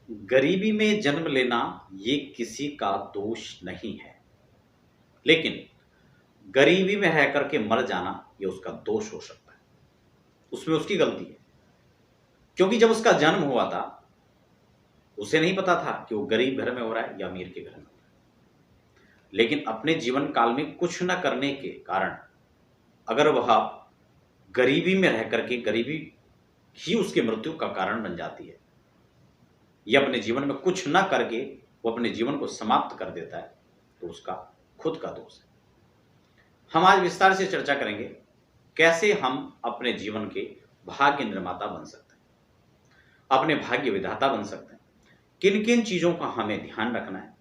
गरीबी में जन्म लेना ये किसी का दोष नहीं है, लेकिन गरीबी में रह करके मर जाना ये उसका दोष हो सकता है। उसमें उसकी गलती है, क्योंकि जब उसका जन्म हुआ था उसे नहीं पता था कि वो गरीब घर में हो रहा है या अमीर के घर में हो रहा है। लेकिन अपने जीवन काल में कुछ न करने के कारण अगर वह गरीबी में रह करके गरीबी ही उसकी मृत्यु का कारण बन जाती है, या अपने जीवन में कुछ न करके वो अपने जीवन को समाप्त कर देता है, तो उसका खुद का दोष है। हम आज विस्तार से चर्चा करेंगे कैसे हम अपने जीवन के भाग्य निर्माता बन सकते हैं, अपने भाग्य विधाता बन सकते हैं, किन किन चीज़ों का हमें ध्यान रखना है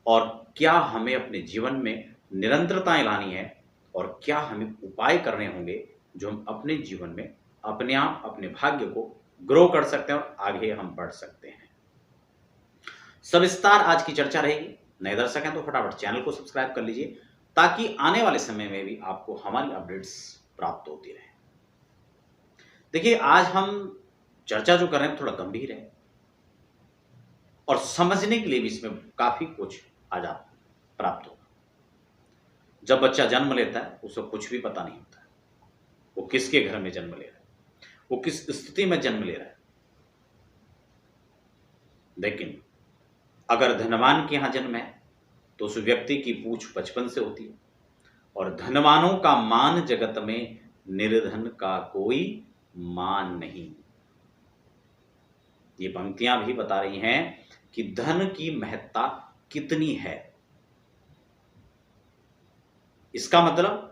और क्या हमें अपने जीवन में निरंतरताएं लानी है और क्या हमें उपाय करने होंगे जो हम अपने जीवन में अपने आप अपने भाग्य को ग्रो कर सकते हैं और आगे हम बढ़ सकते हैं। सविस्तार आज की चर्चा रहेगी। नए दर्शक हैं तो फटाफट चैनल को सब्सक्राइब कर लीजिए ताकि आने वाले समय में भी आपको हमारी अपडेट्स प्राप्त होती रहे। देखिए, आज हम चर्चा जो कर रहे हैं थोड़ा गंभीर है और समझने के लिए भी इसमें काफी कुछ आज आप प्राप्त होगा। जब बच्चा जन्म लेता है उसे कुछ भी पता नहीं होता है, वो किसके घर में जन्म ले रहा है, वो किस स्थिति में जन्म ले रहा है। लेकिन अगर धनवान के यहां जन्म है तो उस व्यक्ति की पूछ बचपन से होती है, और धनवानों का मान जगत में, निर्धन का कोई मान नहीं। ये पंक्तियां भी बता रही हैं कि धन की महत्ता कितनी है। इसका मतलब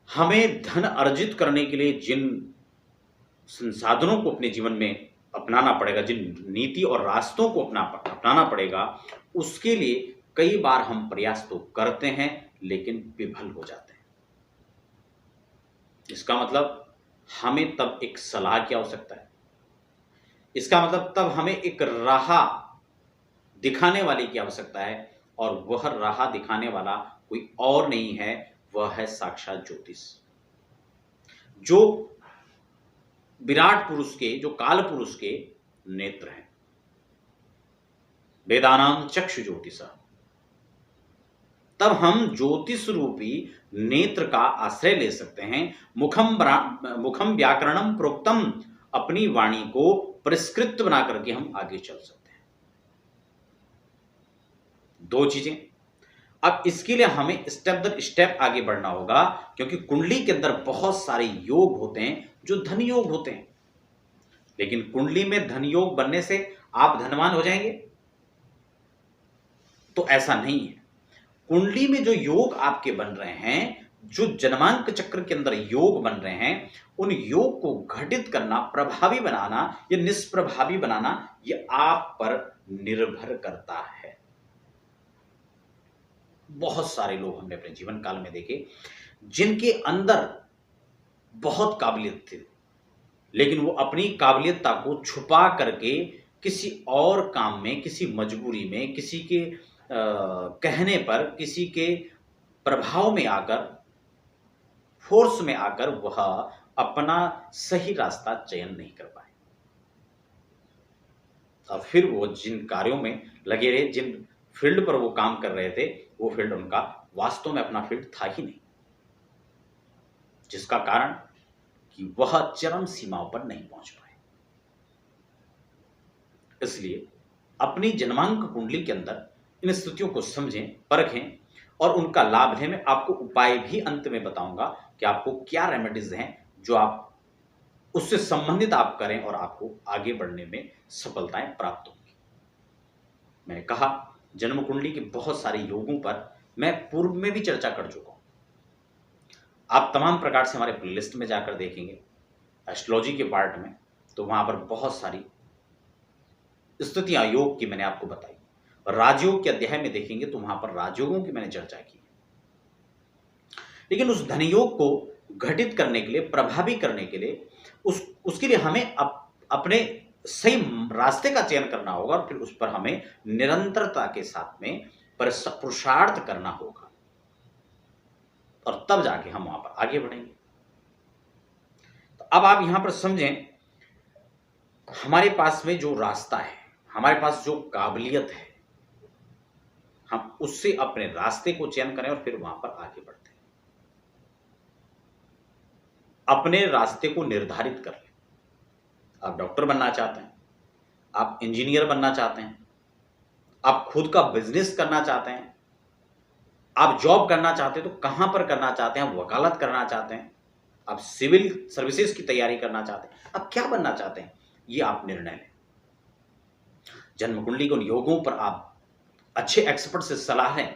हमें धन अर्जित करने के लिए जिन संसाधनों को अपने जीवन में अपनाना पड़ेगा, जिन नीति और रास्तों को अपनाना पड़ेगा, उसके लिए कई बार हम प्रयास तो करते हैं लेकिन विफल हो जाते हैं। इसका मतलब हमें तब एक सलाह की आवश्यकता है। इसका मतलब तब हमें एक राह दिखाने वाले की आवश्यकता है, और वह राह दिखाने वाला कोई और नहीं है, वह है साक्षात ज्योतिष, जो विराट पुरुष के, जो काल पुरुष के नेत्र हैं। वेदानां चक्षु ज्योतिषा। तब हम ज्योतिष रूपी नेत्र का आश्रय ले सकते हैं। मुखम व्याकरणम प्रोक्तम, अपनी वाणी को परिष्कृत बना करके हम आगे चल सकते हैं। दो चीजें। अब इसके लिए हमें स्टेप दर स्टेप आगे बढ़ना होगा, क्योंकि कुंडली के अंदर बहुत सारे योग होते हैं जो धन योग होते हैं। लेकिन कुंडली में धन योग बनने से आप धनवान हो जाएंगे तो ऐसा नहीं है। कुंडली में जो योग आपके बन रहे हैं, जो जन्मांक चक्र के अंदर योग बन रहे हैं, उन योग को घटित करना, प्रभावी बनाना या निष्प्रभावी बनाना, ये आप पर निर्भर करता है। बहुत सारे लोग हमने अपने जीवन काल में देखे जिनके अंदर बहुत काबिलियत थी, लेकिन वो अपनी काबिलियता को छुपा करके किसी और काम में, किसी मजबूरी में, किसी के कहने पर, किसी के प्रभाव में आकर, फोर्स में आकर वह अपना सही रास्ता चयन नहीं कर पाए। और फिर वो जिन कार्यों में लगे रहे, जिन फील्ड पर वो काम कर रहे थे, वो फील्ड उनका वास्तव में अपना फील्ड था ही नहीं, जिसका कारण कि वह चरम सीमाओं पर नहीं पहुंच पाए। इसलिए अपनी जन्मांक कुंडली के अंदर इन स्थितियों को समझें, परखें और उनका लाभ लें। मैं आपको उपाय भी अंत में बताऊंगा कि आपको क्या रेमेडीज हैं जो आप उससे संबंधित आप करें और आपको आगे बढ़ने में सफलताएं प्राप्त होंगी। मैंने कहा, जन्म कुंडली के बहुत सारे योगों पर मैं पूर्व में भी चर्चा कर चुका हूं। आप तमाम प्रकार से हमारे प्लेलिस्ट में जाकर देखेंगे, एस्ट्रोलॉजी के पार्ट में, तो वहां पर बहुत सारी स्थितियां योग की मैंने आपको बताई। राजयोग के अध्याय में देखेंगे तो वहां पर राजयोगों की मैंने चर्चा की। लेकिन उस धनयोग को घटित करने के लिए, प्रभावी करने के लिए, उसके लिए हमें अपने सही रास्ते का चयन करना होगा और फिर उस पर हमें निरंतरता के साथ में पुरुषार्थ करना होगा, और तब जाके हम वहां पर आगे बढ़ेंगे। तो अब आप यहां पर समझें, हमारे पास में जो रास्ता है, हमारे पास जो काबिलियत है, हम उससे अपने रास्ते को चयन करें और फिर वहां पर आगे बढ़ते हैं। अपने रास्ते को निर्धारित कर लें। आप डॉक्टर बनना चाहते हैं, आप इंजीनियर बनना चाहते हैं, आप खुद का बिजनेस करना चाहते हैं, आप जॉब करना चाहते हैं तो कहां पर करना चाहते हैं, आप वकालत करना चाहते हैं, आप सिविल सर्विसेज की तैयारी करना चाहते हैं, आप क्या बनना चाहते हैं, ये आप निर्णय लें। जन्म कुंडली के उन योगों पर आप अच्छे एक्सपर्ट से सलाह लें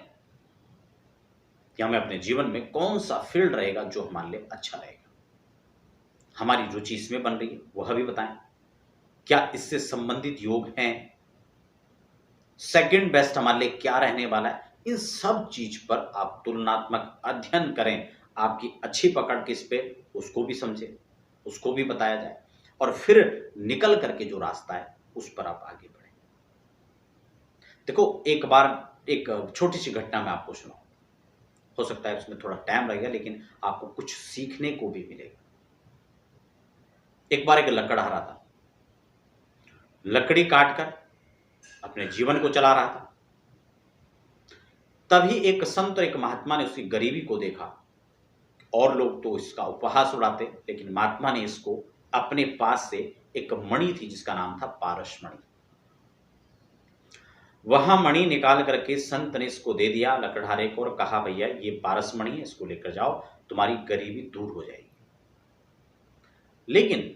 कि हमें अपने जीवन में कौन सा फील्ड रहेगा जो हमारे लिए अच्छा रहेगा, हमारी रुचि इसमें बन रही है वह भी बताएं, क्या इससे संबंधित योग हैं, सेकंड बेस्ट हमारे लिए क्या रहने वाला है। इन सब चीज पर आप तुलनात्मक अध्ययन करें। आपकी अच्छी पकड़ किस पे, उसको भी समझे, उसको भी बताया जाए और फिर निकल करके जो रास्ता है उस पर आप आगे बढ़े। देखो, एक बार एक छोटी सी घटना मैं आपको सुनाऊं, हो सकता है उसमें थोड़ा टाइम लगेगा लेकिन आपको कुछ सीखने को भी मिलेगा। एक बार एक लकड़हारा था, लकड़ी काटकर अपने जीवन को चला रहा था। तभी एक संत और एक महात्मा ने उसकी गरीबी को देखा। और लोग तो इसका उपहास उड़ाते, लेकिन महात्मा ने इसको अपने पास से एक मणि थी जिसका नाम था पारस मणि, वह मणि निकाल करके संत ने इसको दे दिया लकड़हारे को और कहा, भैया ये पारस मणि है, इसको लेकर जाओ, तुम्हारी गरीबी दूर हो जाएगी। लेकिन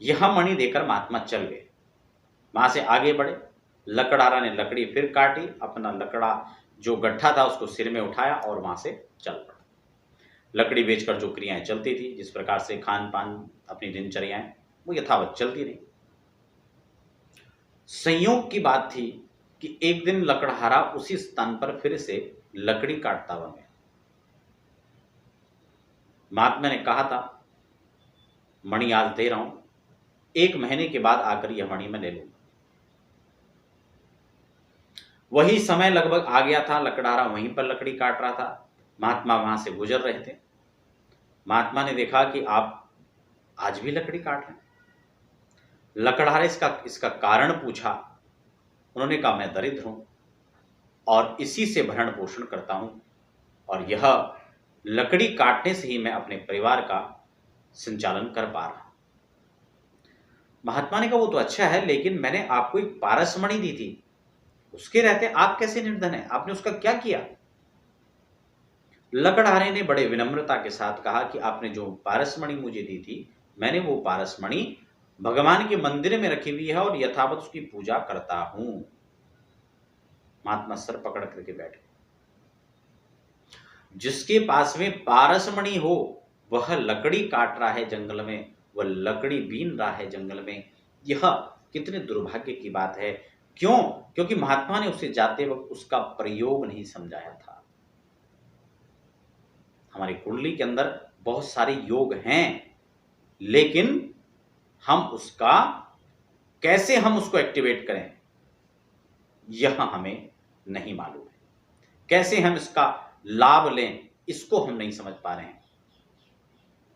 यह मणि देकर महात्मा चल गए, वहां से आगे बढ़े। लकड़हारा ने लकड़ी फिर काटी, अपना लकड़ा जो गड्ढा था उसको सिर में उठाया और वहां से चल पड़ा। लकड़ी बेचकर जो क्रियाएं चलती थी, जिस प्रकार से खान पान, अपनी दिनचर्याएं, वो यथावत चलती रही। संयोग की बात थी कि एक दिन लकड़हारा उसी स्थान पर फिर से लकड़ी काटता हुआ गया। महात्मा ने कहा था, मणि आज दे रहा हूं, 1 महीने के बाद आकर यह मणि मैं ले लूंगा। वही समय लगभग आ गया था, लकड़हारा वहीं पर लकड़ी काट रहा था, महात्मा वहां से गुजर रहे थे। महात्मा ने देखा कि आप आज भी लकड़ी काट रहे हैं। लकड़हारे इसका कारण पूछा। उन्होंने कहा, मैं दरिद्र हूं और इसी से भरण पोषण करता हूं और यह लकड़ी काटने से ही मैं अपने परिवार का संचालन कर पा रहा हूं। महात्मा ने कहा, वो तो अच्छा है, लेकिन मैंने आपको एक पारस मणि दी थी, उसके रहते आप कैसे निर्धन है, आपने उसका क्या किया। लकड़हारे ने बड़े विनम्रता के साथ कहा कि आपने जो पारसमणि मुझे दी थी, मैंने वो पारसमणि भगवान के मंदिर में रखी हुई है और यथावत उसकी पूजा करता हूं। महात्मा सर पकड़ करके बैठे। जिसके पास में पारसमणि हो वह लकड़ी काट रहा है जंगल में, वह लकड़ी बीन रहा है जंगल में। यह कितने दुर्भाग्य की बात है। क्यों? क्योंकि महात्मा ने उसे जाते वक्त उसका प्रयोग नहीं समझाया था। हमारी कुंडली के अंदर बहुत सारे योग हैं, लेकिन कैसे हम उसको एक्टिवेट करें यह हमें नहीं मालूम है। कैसे हम इसका लाभ लें इसको हम नहीं समझ पा रहे हैं।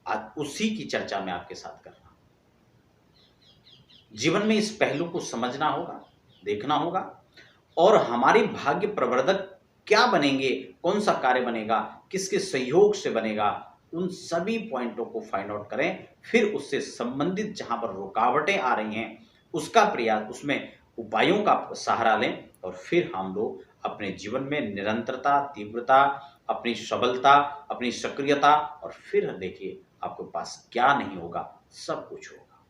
आज उसी की चर्चा मैं आपके साथ कर रहा हूं। जीवन में इस पहलू को समझना होगा, देखना होगा और हमारे भाग्य प्रवर्धक क्या बनेंगे, कौन सा कार्य बनेगा, किसके सहयोग से बनेगा, उन सभी पॉइंटों को फाइंड आउट करें। फिर उससे संबंधित जहां पर रुकावटें आ रही हैं उसका प्रयास, उसमें उपायों का सहारा लें और फिर हम लोग अपने जीवन में निरंतरता, तीव्रता, अपनी सबलता, अपनी सक्रियता और फिर देखिए आपके पास क्या नहीं होगा, सब कुछ होगा।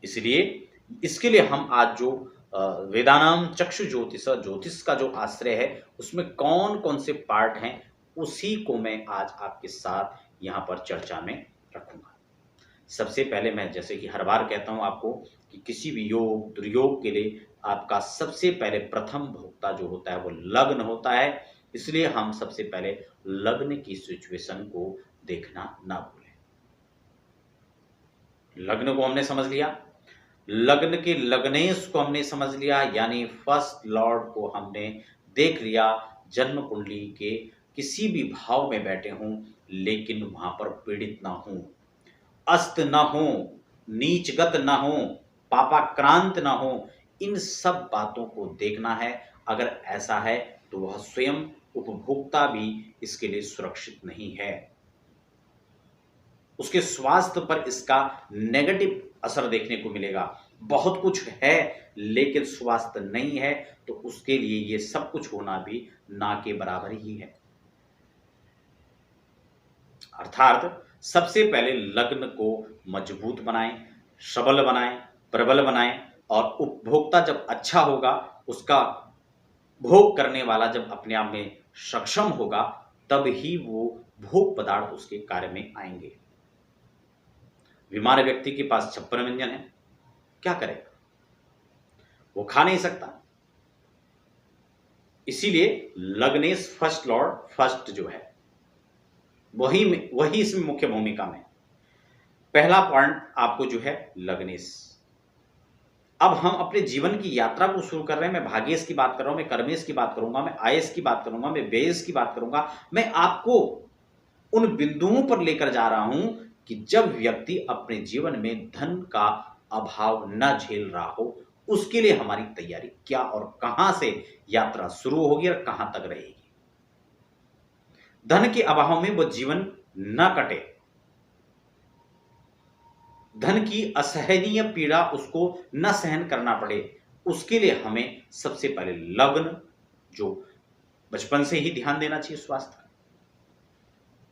इसलिए इसके लिए हम आज जो वेदानाम चक्षु ज्योतिष का जो आश्रय है उसमें कौन कौन से पार्ट हैं उसी को मैं आज आपके साथ यहाँ पर चर्चा में रखूंगा। सबसे पहले मैं जैसे कि हर बार कहता हूँ आपको कि किसी भी योग दुर्योग के लिए आपका सबसे पहले प्रथम भोक्ता जो होता है वो लग्न होता है। इसलिए हम सबसे पहले लग्न की सिचुएशन को देखना ना भूलें। लग्न को हमने समझ लिया, लग्न के लग्नेश को हमने समझ लिया, यानी फर्स्ट लॉर्ड को हमने देख लिया। जन्म कुंडली के किसी भी भाव में बैठे हों लेकिन वहां पर पीड़ित ना हो, अस्त ना हो, नीचगत ना हो, पापाक्रांत ना हो, इन सब बातों को देखना है। अगर ऐसा है तो वह स्वयं उपभोक्ता भी इसके लिए सुरक्षित नहीं है। उसके स्वास्थ्य पर इसका नेगेटिव असर देखने को मिलेगा। बहुत कुछ है लेकिन स्वास्थ्य नहीं है तो उसके लिए ये सब कुछ होना भी ना के बराबर ही है। अर्थात सबसे पहले लग्न को मजबूत बनाएं, सबल बनाएं, प्रबल बनाएं और उपभोक्ता जब अच्छा होगा, उसका भोग करने वाला जब अपने आप में सक्षम होगा, तब ही वो भोग पदार्थ उसके कार्य में आएंगे। बीमार व्यक्ति के पास 56 व्यंजन है, क्या करेगा? वो खा नहीं सकता। इसीलिए लग्नेश फर्स्ट लॉर्ड, फर्स्ट जो है वही इसमें मुख्य भूमिका में। पहला पॉइंट आपको जो है लग्नेश। अब हम अपने जीवन की यात्रा को शुरू कर रहे हैं। मैं भाग्येश की बात कर रहा हूं, मैं कर्मेश की बात करूंगा, मैं आयेश की बात करूंगा, मैं व्ययेश की बात करूंगा। मैं आपको उन बिंदुओं पर लेकर जा रहा हूं कि जब व्यक्ति अपने जीवन में धन का अभाव न झेल रहा हो, उसके लिए हमारी तैयारी क्या और कहां से यात्रा शुरू होगी और कहां तक रहेगी। धन के अभाव में वह जीवन न कटे, धन की असहनीय पीड़ा उसको न सहन करना पड़े, उसके लिए हमें सबसे पहले लग्न, जो बचपन से ही ध्यान देना चाहिए स्वास्थ्य का।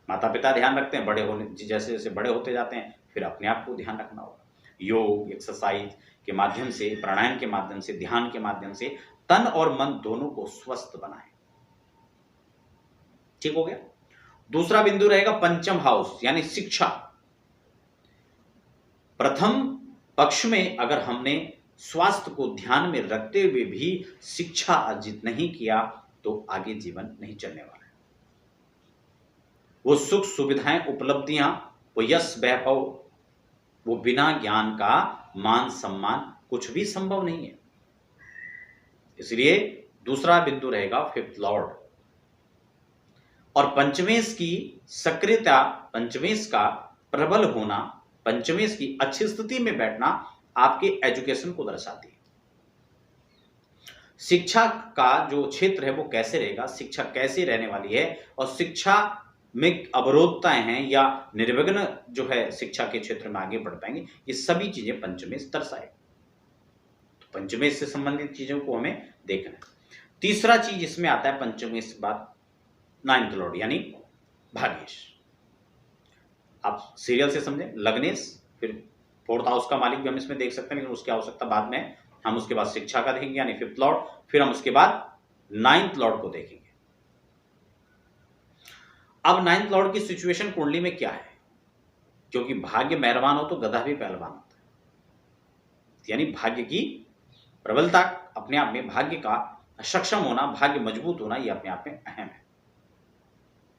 माता पिता ध्यान रखते हैं, बड़े होने जैसे जैसे बड़े होते जाते हैं फिर अपने आप को ध्यान रखना होगा। योग, एक्सरसाइज के माध्यम से, प्राणायाम के माध्यम से, ध्यान के माध्यम से तन और मन दोनों को स्वस्थ बनाएं। ठीक हो गया। दूसरा बिंदु रहेगा पंचम हाउस यानी शिक्षा। प्रथम पक्ष में अगर हमने स्वास्थ्य को ध्यान में रखते हुए भी शिक्षा अर्जित नहीं किया तो आगे जीवन नहीं चलने वाला है। वो सुख सुविधाएं, उपलब्धियां, वो यश वैभव, वो बिना ज्ञान का मान सम्मान कुछ भी संभव नहीं है। इसलिए दूसरा बिंदु रहेगा फिफ्थ लॉर्ड। और पंचमेश की सक्रियता, पंचमेश का प्रबल होना, पंचमेश की अच्छी स्थिति में बैठना आपके एजुकेशन को दर्शाती है। शिक्षा का जो क्षेत्र है वो कैसे रहेगा, शिक्षा कैसे रहने वाली है और शिक्षा में अवरोधताएं हैं या निर्विघ्न जो है शिक्षा के क्षेत्र में आगे बढ़ पाएंगे, ये सभी चीजें पंचमेश दर्शाएगा। तो पंचमेश से संबंधित चीजों को हमें देखना है। तीसरा चीज इसमें आता है पंचमेश के बाद नाइन्थ लॉर्ड यानी भाग्येश। आप सीरियल से समझें, लग्नेश, फिर फोर्थ हाउस का मालिक भी हम इसमें देख सकते हैं, लेकिन उसकी आवश्यकता बाद में। हम उसके बाद शिक्षा का देखेंगे यानी फिफ्थ लॉर्ड, फिर हम उसके बाद नाइन्थ लॉर्ड को देखेंगे। अब नाइन्थ लॉर्ड की सिचुएशन कुंडली में क्या है, क्योंकि भाग्य मेहरबान हो तो गधा भी पहलवान होता है। यानी भाग्य की प्रबलता अपने आप में, भाग्य का सक्षम होना, भाग्य मजबूत होना, यह अपने आप में अहम है।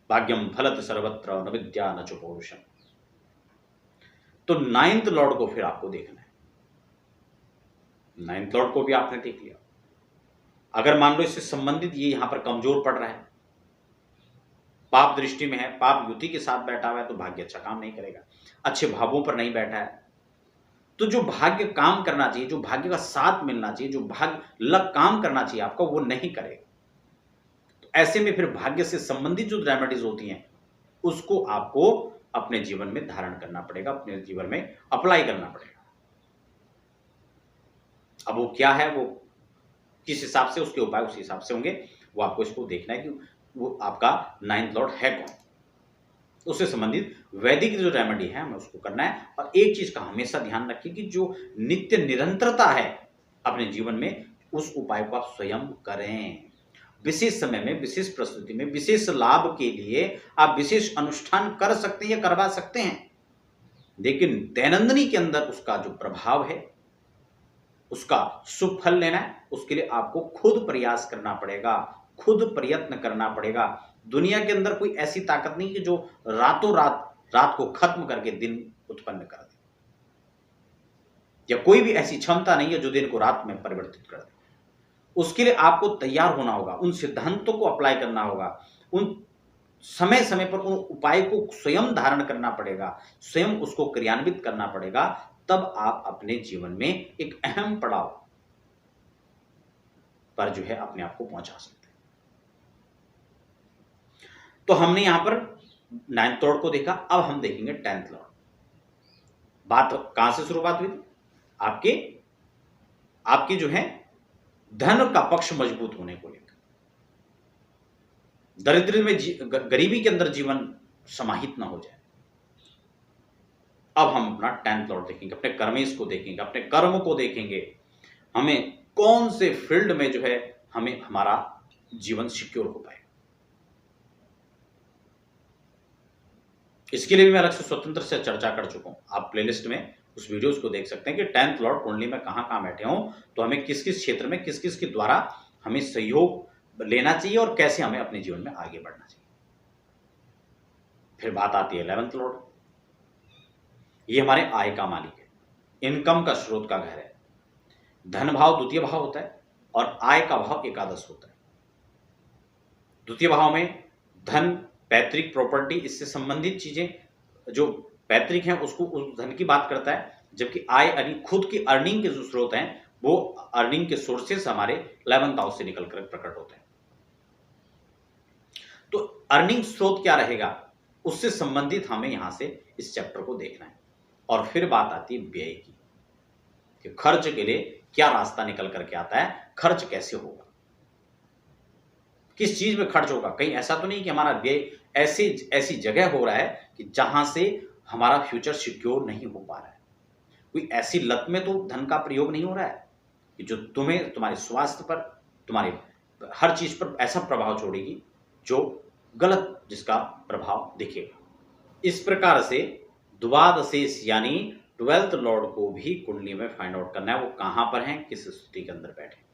भाग्यम फलत सर्वत्र न विद्या न च पौरुषम। तो नाइन्थ लॉर्ड को फिर आपको देखना है। नाइन्थ लॉर्ड को भी आपने देख लिया। अगर मान लो इससे संबंधित ये यहां पर कमजोर पड़ रहा है, पाप दृष्टि में है, पाप युति के साथ बैठा हुआ है, तो भाग्य अच्छा काम नहीं करेगा। अच्छे भावों पर नहीं बैठा है तो जो भाग्य काम करना चाहिए, जो भाग्य का साथ मिलना चाहिए, जो भाग्य लग काम करना चाहिए आपका, वो नहीं करेगा। तो ऐसे में फिर भाग्य से संबंधित जो रेमेडीज होती हैं उसको आपको अपने जीवन में धारण करना पड़ेगा, अपने जीवन में अप्लाई करना पड़ेगा। अब वो क्या है, वो किस हिसाब से, उसके उपाय उस हिसाब से होंगे। वो आपको इसको देखना है कि वो आपका नाइन्थ लॉर्ड है कौन, उससे संबंधित वैदिक जो रेमेडी है हमें उसको करना है। और एक चीज का हमेशा ध्यान रखिए कि जो नित्य निरंतरता है अपने जीवन में, उस उपाय को आप स्वयं करें। विशेष समय में, विशेष प्रस्तुति में, विशेष लाभ के लिए आप विशेष अनुष्ठान कर सकते हैं या करवा सकते हैं, लेकिन दैनंदिनी के अंदर उसका जो प्रभाव है, उसका शुभ फल लेना है, उसके लिए आपको खुद प्रयास करना पड़ेगा, खुद प्रयत्न करना पड़ेगा। दुनिया के अंदर कोई ऐसी ताकत नहीं कि जो रातों रात को खत्म करके दिन उत्पन्न कर दे, या कोई भी ऐसी क्षमता नहीं है जो दिन को रात में परिवर्तित कर दे। उसके लिए आपको तैयार होना होगा, उन सिद्धांतों को अप्लाई करना होगा, उन समय समय पर उन उपाय को स्वयं धारण करना पड़ेगा, स्वयं उसको क्रियान्वित करना पड़ेगा, तब आप अपने जीवन में एक अहम पड़ाव पर जो है अपने आप को पहुंचा सकते हैं। तो हमने यहां पर 9th लॉर्ड को देखा, अब हम देखेंगे 10th लॉर्ड। बात कहां से शुरुआत हुई थी? आपके आपके जो है धन का पक्ष मजबूत होने को लेकर, दरिद्र में गरीबी के अंदर जीवन समाहित ना हो जाए। अब हम अपना 10th लॉर्ड देखेंगे, अपने कर्मेश को देखेंगे, अपने कर्म को देखेंगे, हमें कौन से फील्ड में जो है हमें हमारा जीवन सिक्योर हो पाए। इसके लिए भी मैं अलग से स्वतंत्र से चर्चा कर चुका हूं, आप प्लेलिस्ट में उस वीडियोस को देख सकते हैं कि 10th लॉर्ड कुंडली में कहां बैठे हों, तो हमें किस किस क्षेत्र में किस किस के द्वारा हमें सहयोग लेना चाहिए और कैसे हमें अपने जीवन में आगे बढ़ना चाहिए। फिर बात आती है 11th लॉर्ड। ये हमारे आय का मालिक है, इनकम का स्रोत का घर है। धन भाव द्वितीय भाव होता है और आय का भाव एकादश होता है। द्वितीय भाव में धन, पैतृक प्रॉपर्टी, इससे संबंधित चीजें जो पैतृक हैं उसको, उस धन की बात करता है, जबकि आय यानी खुद की अर्निंग के जो स्रोत हैं वो अर्निंग के सोर्सेस हमारे 11th हाउस से निकलकर प्रकट होते हैं। तो अर्निंग स्रोत क्या रहेगा उससे संबंधित हमें यहां से इस चैप्टर को देखना है। और फिर बात आती है व्यय की, कि खर्च के लिए क्या रास्ता निकल करके आता है, खर्च कैसे होगा, किस चीज में खर्च होगा। कहीं ऐसा तो नहीं कि हमारा व्यय ऐसी जगह हो रहा है कि जहां से हमारा फ्यूचर सिक्योर नहीं हो पा रहा है। कोई ऐसी लत में तो धन का प्रयोग नहीं हो रहा है कि जो तुम्हें तुम्हारे स्वास्थ्य पर, तुम्हारे हर चीज पर ऐसा प्रभाव छोड़ेगी जो गलत, जिसका प्रभाव दिखेगा। इस प्रकार से द्वादशेश यानी 12th लॉर्ड को भी कुंडली में फाइंड आउट करना है, वो कहां पर है, किस स्थिति के अंदर बैठे।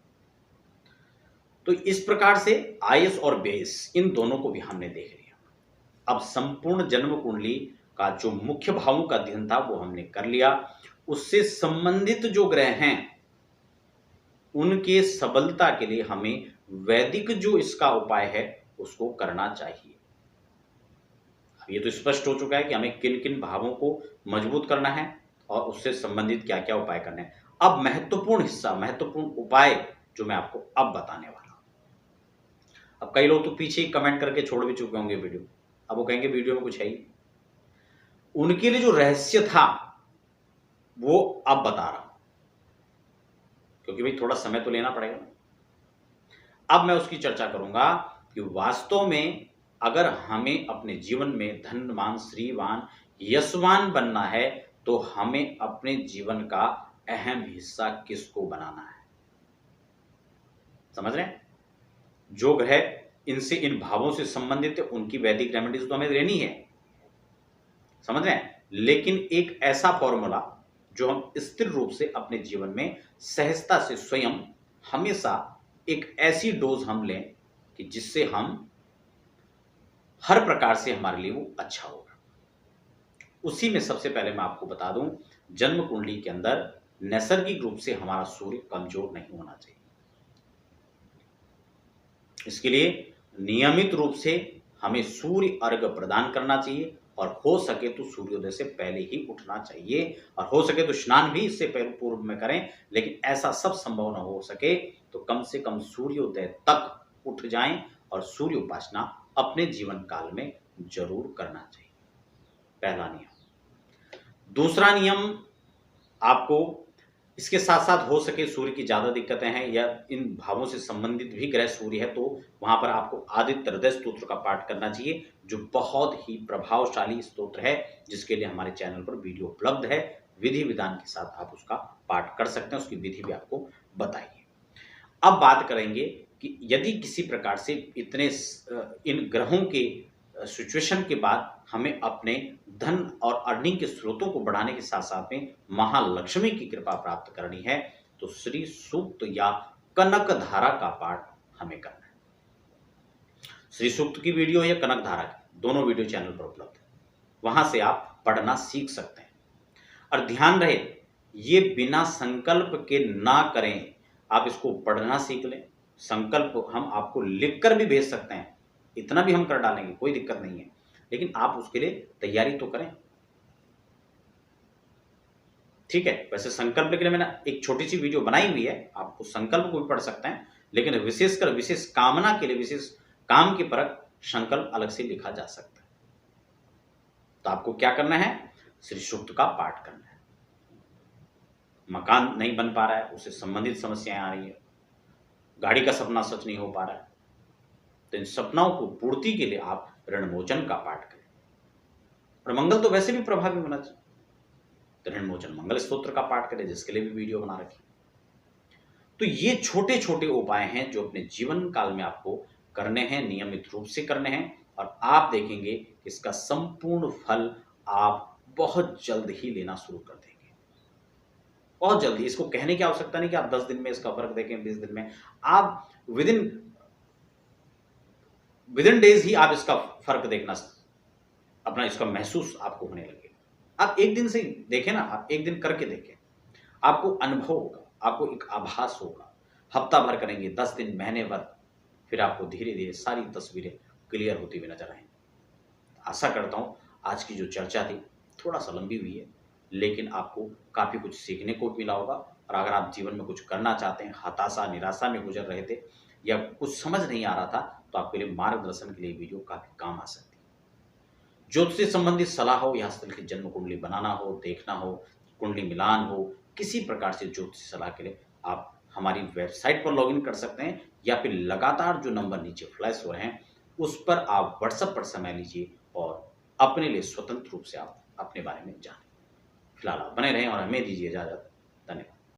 तो इस प्रकार से आयस और व्ययस इन दोनों को भी हमने देख लिया। अब संपूर्ण जन्म कुंडली का जो मुख्य भावों का अध्ययन था वो हमने कर लिया। उससे संबंधित जो ग्रह हैं उनके सबलता के लिए हमें वैदिक जो इसका उपाय है उसको करना चाहिए। अब ये तो स्पष्ट हो चुका है कि हमें किन किन भावों को मजबूत करना है और उससे संबंधित क्या क्या उपाय करने हैं। अब महत्वपूर्ण हिस्सा, महत्वपूर्ण उपाय जो मैं आपको अब बताने वाला हूं। अब कई लोग तो पीछे ही कमेंट करके छोड़ भी चुके होंगे वीडियो, अब वो कहेंगे वीडियो में कुछ है ही। उनके लिए जो रहस्य था वो अब बता रहा हूं, क्योंकि भाई थोड़ा समय तो लेना पड़ेगा। अब मैं उसकी चर्चा करूंगा कि वास्तव में अगर हमें अपने जीवन में धनवान, श्रीवान, यशवान बनना है तो हमें अपने जीवन का अहम हिस्सा किसको बनाना है। समझ रहे हैं? जो ग्रह इनसे, इन भावों से संबंधित है, उनकी वैदिक रेमेडीज तो हमें लेनी है, समझ रहे हैं। लेकिन एक ऐसा फॉर्मूला जो हम स्थिर रूप से अपने जीवन में सहजता से स्वयं हमेशा एक ऐसी डोज हम लें कि जिससे हम हर प्रकार से हमारे लिए वो अच्छा होगा। उसी में सबसे पहले मैं आपको बता दूं, जन्म कुंडली के अंदर नैसर्गिक रूप से हमारा सूर्य कमजोर नहीं होना चाहिए। इसके लिए नियमित रूप से हमें सूर्य अर्घ्य प्रदान करना चाहिए और हो सके तो सूर्योदय से पहले ही उठना चाहिए, और हो सके तो स्नान भी इससे पूर्व में करें। लेकिन ऐसा सब संभव न हो सके तो कम से कम सूर्योदय तक उठ जाएं और सूर्य उपासना अपने जीवन काल में जरूर करना चाहिए। पहला नियम। दूसरा नियम, आपको इसके साथ साथ हो सके सूर्य की ज्यादा दिक्कतें हैं या इन भावों से संबंधित भी ग्रह सूर्य है तो वहां पर आपको आदित्य हृदय स्तोत्र का पाठ करना चाहिए, जो बहुत ही प्रभावशाली स्तोत्र है, जिसके लिए हमारे चैनल पर वीडियो उपलब्ध है। विधि विधान के साथ आप उसका पाठ कर सकते हैं, उसकी विधि भी आपको बताइए। अब बात करेंगे कि यदि किसी प्रकार से इतने इन ग्रहों के सिचुएशन के बाद हमें अपने धन और अर्निंग के स्रोतों को बढ़ाने के साथ साथ में महालक्ष्मी की कृपा प्राप्त करनी है, तो श्री सूक्त या कनक धारा का पाठ हमें करना है। श्री सूक्त की वीडियो या कनक धारा की दोनों वीडियो चैनल पर उपलब्ध है, वहां से आप पढ़ना सीख सकते हैं। और ध्यान रहे, ये बिना संकल्प के ना करें, आप इसको पढ़ना सीख लें। संकल्प हम आपको लिखकर भी भेज सकते हैं, इतना भी हम कर डालेंगे, कोई दिक्कत नहीं है, लेकिन आप उसके लिए तैयारी तो करें। ठीक है, वैसे संकल्प के लिए मैंने एक छोटी सी वीडियो बनाई हुई है, आप उस संकल्प को भी पढ़ सकते हैं, लेकिन विशेषकर विशेष कामना के लिए, विशेष काम की परक संकल्प अलग से लिखा जा सकता है। तो आपको क्या करना है, श्री सूक्त का पाठ करना है। मकान नहीं बन पा रहा है, उससे संबंधित समस्याएं आ रही है, गाड़ी का सपना सच नहीं हो पा रहा है, तो इन सपनाओं को पूर्ति के लिए आप ऋणमोचन का पाठ करें। और मंगल तो वैसे भी प्रभावी होना चाहिए, तो ऋणमोचन मंगल स्तोत्र का पाठ करें, जिसके लिए भी वीडियो बना रखी। तो ये छोटे छोटे उपाय हैं जो अपने जीवन काल में आपको करने हैं, नियमित रूप से करने हैं, और आप देखेंगे कि इसका संपूर्ण फल आप बहुत जल्द ही लेना शुरू कर देंगे, बहुत जल्दी। इसको कहने की आवश्यकता नहीं कि आप 10 दिन में इसका फर्क देखें, 20 दिन में, आप विद इन डेज ही आप इसका फर्क देखना, अपना इसका महसूस आपको होने लगे। आप एक दिन से ही देखें ना, आप एक दिन करके देखें, आपको अनुभव होगा, आपको एक आभास होगा। हफ्ता भर करेंगे, 10 दिन, महीने भर, फिर आपको धीरे धीरे सारी तस्वीरें क्लियर होती हुई नजर आएंगी। आशा करता हूं आज की जो चर्चा थी थोड़ा सा लंबी हुई है, लेकिन आपको काफी कुछ सीखने को मिला होगा। और अगर आप जीवन में कुछ करना चाहते हैं, हताशा निराशा में गुजर रहे थे, या कुछ समझ नहीं आ रहा था, तो आपके लिए मार्गदर्शन के लिए वीडियो काफी काम आ सकती है। ज्योतिष से संबंधित सलाह हो, या हस्तल की जन्म कुंडली बनाना हो, देखना हो, कुंडली मिलान हो, किसी प्रकार से ज्योतिष सलाह के लिए आप हमारी वेबसाइट पर लॉगिन कर सकते हैं, या फिर लगातार जो नंबर नीचे फ्लैश हो रहे हैं उस पर आप व्हाट्सएप पर समय लीजिए और अपने लिए स्वतंत्र रूप से आप अपने बारे में जानें। फिलहाल आप बने रहें और हमें दीजिए इजाजत। धन्यवाद।